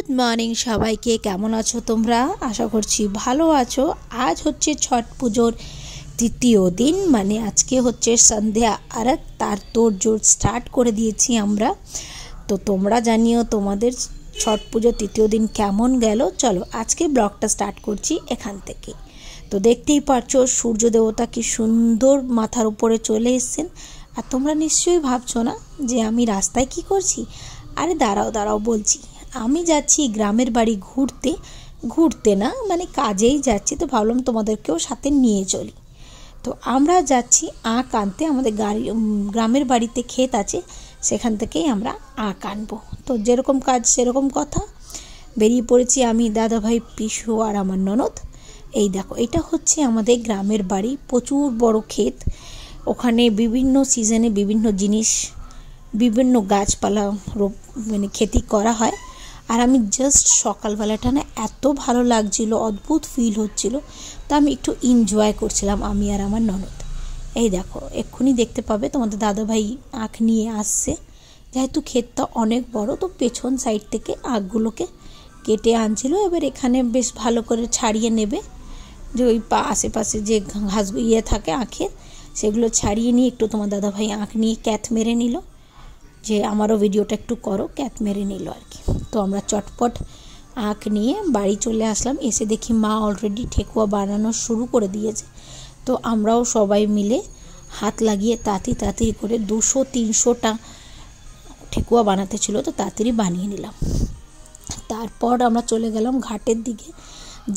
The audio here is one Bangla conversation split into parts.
গুড মর্নিং সবাইকে। কেমন আছো তোমরা? আশা করছি ভালো আছো। আজ হচ্ছে ছট পুজোর তৃতীয় দিন, মানে আজকে হচ্ছে সন্ধ্যা আরগ, তার তোড়জোড় স্টার্ট করে দিয়েছি আমরা। তো তোমরা জানিও তোমাদের ছট পুজোর তৃতীয় দিন কেমন গেল। চলো আজকে ব্লগটা স্টার্ট করছি এখান থেকে। তো দেখতেই পারছো সূর্য দেবতা কি সুন্দর মাথার উপরে চলে এসেছেন। আর তোমরা নিশ্চয়ই ভাবছো না যে আমি রাস্তায় কি করছি। আরে দাঁড়াও বলছি, আমি যাচ্ছি গ্রামের বাড়ি ঘুরতে না, মানে কাজেই যাচ্ছি। তো ভাবলাম তোমাদেরকেও সাথে নিয়ে চলি। তো আমরা যাচ্ছি আখ আনতে। আমাদের গ্রামের বাড়িতে ক্ষেত আছে, সেখান থেকেই আমরা আখ আনবো। তো যেরকম কাজ সেরকম কথা, বেরিয়ে পড়েছি আমি, দাদাভাই, পিসু আর আমার ননদ। এই দেখো, এটা হচ্ছে আমাদের গ্রামের বাড়ি। প্রচুর বড় ক্ষেত, ওখানে বিভিন্ন সিজনে বিভিন্ন জিনিস, বিভিন্ন গাছপালা মানে খেতি করা হয়। আর আমি জাস্ট সকালবেলাটা না এত ভালো লাগছিল, অদ্ভুত ফিল হচ্ছিল। তা আমি একটু এনজয় করছিলাম, আমি আর আমার ননদ। এই দেখো, এক্ষুনি দেখতে পাবে তোমাদের দাদাভাই আখ নিয়ে আসছে। যেহেতু ক্ষেতটা অনেক বড়, তো পেছন সাইড থেকে আখগুলোকে কেটে আনছিল। এবার এখানে বেশ ভালো করে ছাড়িয়ে নেবে, যে ওই আশেপাশে যে ঘাস থাকে আখের, সেগুলো ছাড়িয়ে নিয়ে একটু তোমার দাদাভাই আখ নিয়ে ক্যাথ মেরে নিল, যে আমারও ভিডিওটা একটু করো, ক্যাথ মেরে নিল আর কি। তো আমরা চটপট আখ নিয়ে বাড়ি চলে আসলাম। এসে দেখি মা অলরেডি ঠেকুয়া বানানো শুরু করে দিয়েছে। তো আমরাও সবাই মিলে হাত লাগিয়ে তাড়াতাড়ি করে 200-300টা ঠেকুয়া বানাতে ছিল, তো তাড়াতাড়ি বানিয়ে নিলাম। তারপর আমরা চলে গেলাম ঘাটের দিকে,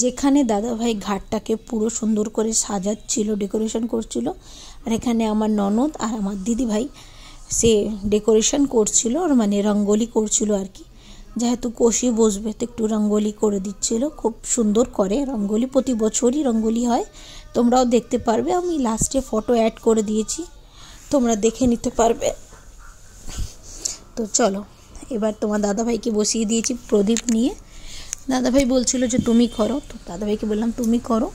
যেখানে দাদাভাই ঘাটটাকে পুরো সুন্দর করে সাজাচ্ছিল, ডেকোরেশন করছিল। আর এখানে আমার ননদ আর আমার দিদিভাই সে ডেকোরেশন করছিল, আর মানে রঙ্গোলি করছিল আর কি। যেহেতু কষি বসবে, তো একটু রঙ্গোলি করে দিচ্ছিল। খুব সুন্দর করে রঙ্গোলি, প্রতি বছরই রঙ্গোলি হয়, তোমরাও দেখতে পারবে। আমি লাস্টে ফটো অ্যাড করে দিয়েছি, তোমরা দেখে নিতে পারবে। তো চলো, এবার তোমার দাদাভাইকে বসিয়ে দিয়েছি প্রদীপ নিয়ে। দাদাভাই বলছিল যে তুমি করো, তো দাদাভাইকে বললাম তুমি করো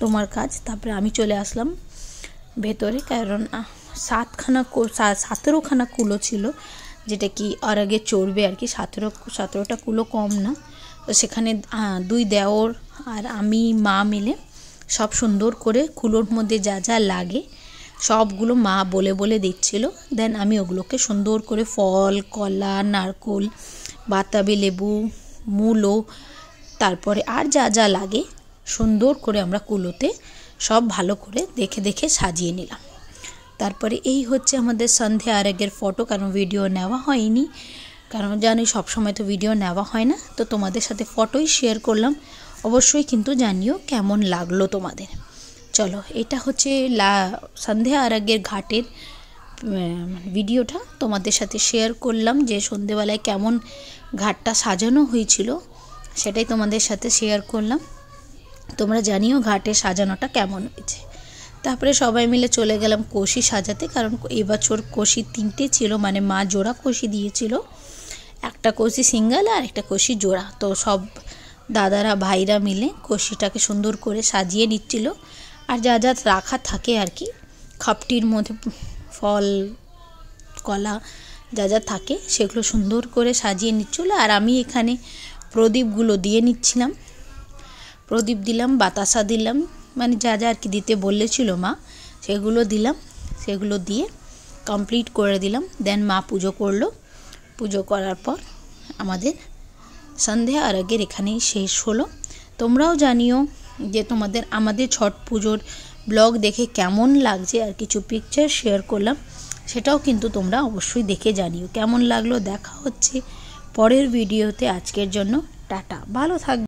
তোমার কাজ। তারপরে আমি চলে আসলাম ভেতরে, কারণ 17খানা কুলো ছিল, যেটা কি আর আগে চড়বে আর কি। 17টা কুলো কম না। তো সেখানে 2 দেওর আর আমি মা মিলে সব সুন্দর করে কুলোর মধ্যে যা যা লাগে সবগুলো মা বলে দিচ্ছিল। দেন আমি ওগুলোকে সুন্দর করে ফল, কলা, নারকোল, বাতাবি লেবু, মূলো, তারপরে আর যা যা লাগে সুন্দর করে আমরা কুলোতে সব ভালো করে দেখে সাজিয়ে নিলাম। তারপরে এই হচ্ছে আমাদের সন্ধ্যা আরগের ফটো, কারণ ভিডিও নেওয়া হয়নি, কারণ জানি সবসময় তো ভিডিও নেওয়া হয় না। তো তোমাদের সাথে ফটোই শেয়ার করলাম। অবশ্যই কিন্তু জানিও কেমন লাগলো তোমাদের। চলো, এটা হচ্ছে সন্ধ্যা আরগের ঘাটের ভিডিওটা তোমাদের সাথে শেয়ার করলাম, যে সন্ধেবেলায় কেমন ঘাটটা সাজানো হয়েছিল সেটাই তোমাদের সাথে শেয়ার করলাম। তোমরা জানিও ঘাটে সাজানোটা কেমন হয়েছে। তারপরে সবাই মিলে চলে গেলাম কষি সাজাতে, কারণ এবছর কষি 3টে ছিল, মানে মা জোড়া কষি দিয়েছিল, একটা কষি সিঙ্গেল আর একটা কষি জোড়া। তো সব দাদারা ভাইরা মিলে কষিটাকে সুন্দর করে সাজিয়ে নিচ্ছিল। আর যা যা রাখা থাকে আর কি, খাপটির মধ্যে ফল, কলা যা যা থাকে সেগুলো সুন্দর করে সাজিয়ে নিচ্ছিল। আর আমি এখানে প্রদীপগুলো দিয়ে নিচ্ছিলাম। প্রদীপ দিলাম, বাতাসা দিলাম, মানে যা যা আর কি দিতে বলেছিল মা সেগুলো দিলাম। সেগুলো দিয়ে কমপ্লিট করে দিলাম। দেন মা পুজো করলো। পুজো করার পর আমাদের সন্ধ্যা আরগের এখানেই শেষ হলো। তোমরাও জানিও যে আমাদের ছট পুজোর ব্লগ দেখে কেমন লাগছে, আর কিছু পিকচার শেয়ার করলাম, সেটাও কিন্তু তোমরা অবশ্যই দেখে জানিও কেমন লাগলো। দেখা হচ্ছে পরের ভিডিওতে। আজকের জন্য টাটা, ভালো থাকবে।